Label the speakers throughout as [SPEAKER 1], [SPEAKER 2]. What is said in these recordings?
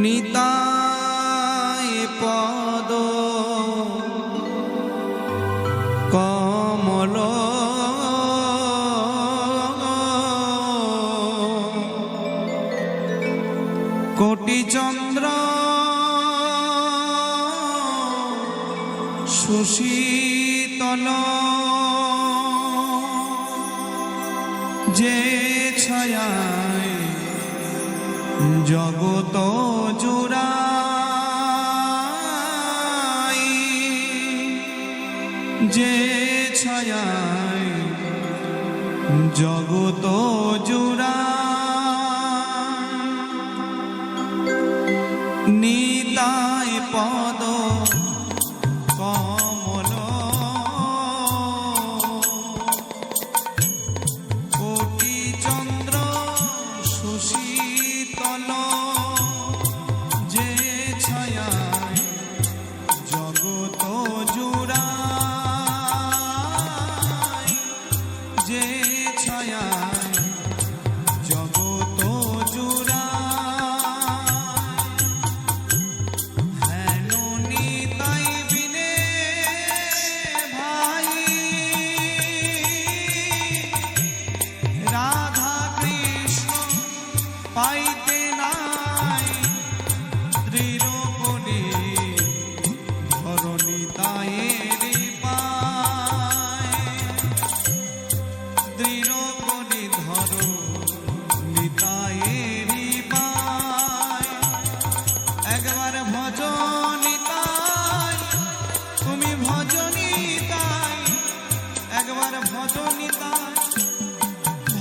[SPEAKER 1] নিতাই পদ কমল কোটি চন্দ্র সুশীতল যে ছায়ায় জগত জুড়াই, যে ছায়ায় জগত জুড়াই, নিতাই পদ কমল কোটি চন্দ্র সুশীতল যে ছায়ায় জগত জুড়াই, যে ছায়ায় জগত জুড়াই, হেন নিতাই বিনে ভাই রাধা কৃষ্ণ পাইতে নাই, দৃঢ় করে ধরণী তায়েরি পায়, দৃঢ় করে ধরো নিতায়েরি পায়। একবার ভজনী তাই, তুমি ভজনী তাই, একবার ভজনী তাই,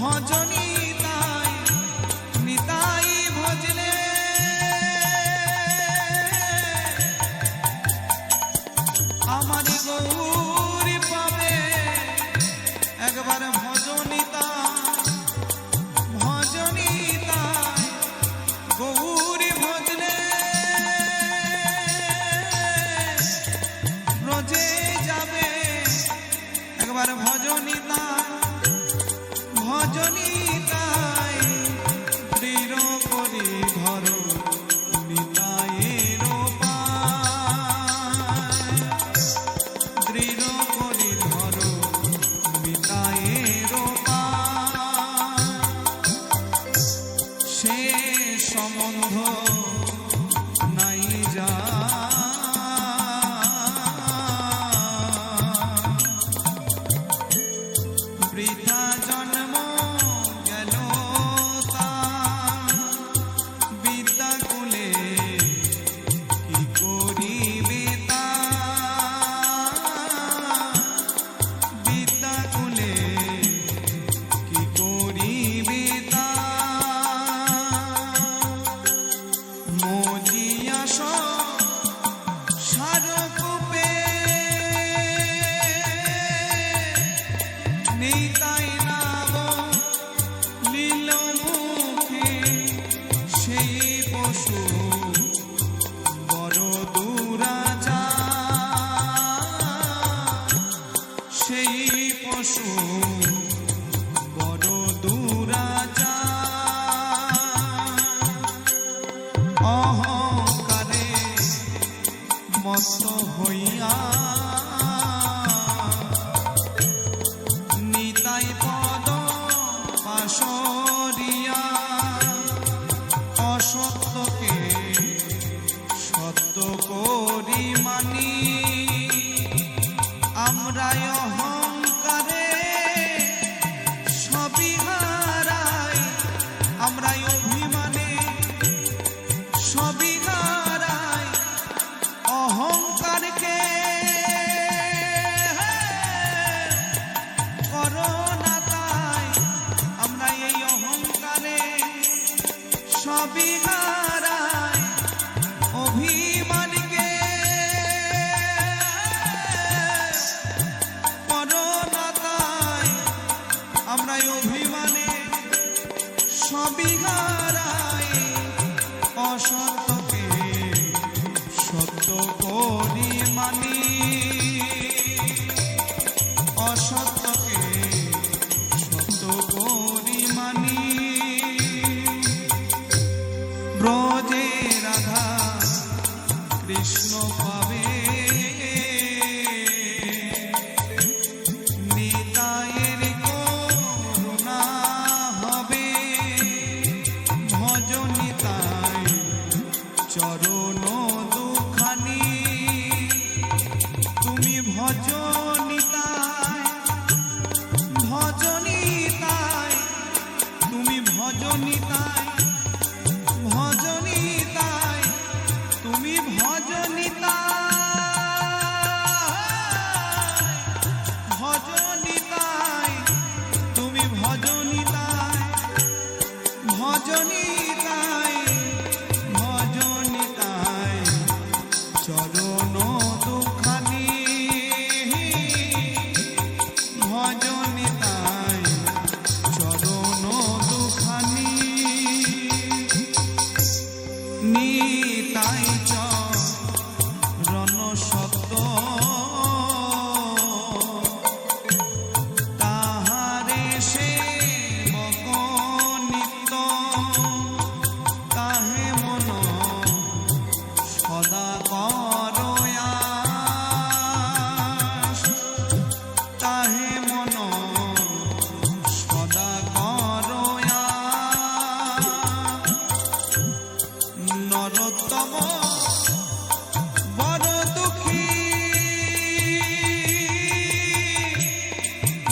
[SPEAKER 1] ভজনী তাই, নিতাই ভজলে আমার গৌরী পাবে। একবার ভজনী তাই, ভজনী তাই, গৌরী ভজলে ব্রজে যাবে। একবার ভজনী তাই, ভজনী তাই, দৃঢ় করে ধরো নিতায়ের পায়, দৃঢ় করে ধরো নিতায়ের পায়। সে সম্বন্ধ নাই যা বৃথা জন্ম গেল তার, বিদ্যাকুলে কি করিবে তার, বিদ্যাকুলে কি করিবে তার। মজিয়াস সারকূপে নিতাই নাম লীল মুখে, সেই পশু বড় দুরাচার, সেই পশু বড় দুরাচার। অহংকারে মত্ত হইয়া নিতাই পদ পাশরিয়া, অসত্যকে সত্য করি মানি, আমরাই অহংকারে সবই হারাই, আমরাই অভিমানে সবই হারাই, অহংকারকে করো না তাই, আমরা এই অহংকারে সবই হারাই, অভিমানকে করো না তাই, আমরা অভিমানে সবই হারাই, অসত্যকে সত্য করি মানি, অসত্যকে সত্য করি মানি।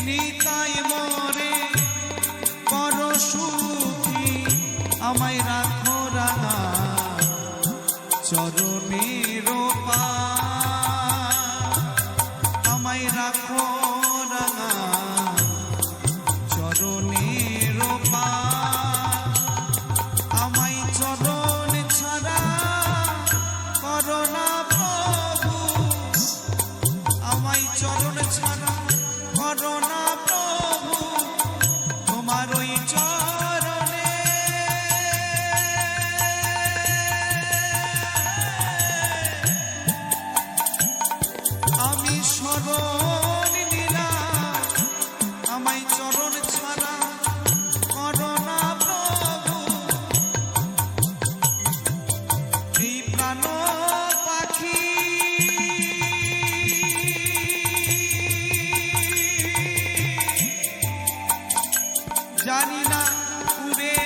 [SPEAKER 1] নিতাই মোরে কর সুখী আমায় রাখো রাঙা চরণের আমায় রাখো রাঙা চরণের আমায় চরণ ছাড়া করোনা প্রভু আমায় চরণ ছাড়া করোনা প্রভু তোমার ওই চরণে আমি শরণ নিলাম আমায় চরণ ছাড়া করোনা প্রভু এই প্রাণ পাখি জানি না উড়ে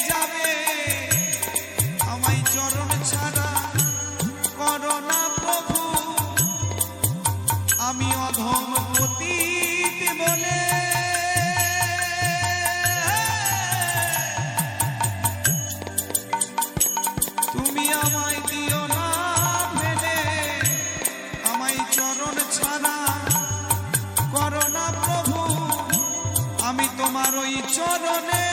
[SPEAKER 1] যাবে আমায় চরণ ছাড়া করোনা প্রভু আমি অধম পতিত বলে তুমি আমায় দিও না ফেলে আমায় চরণ ছাড়া করোনা প্রভু আমি তোমার ওই চরণে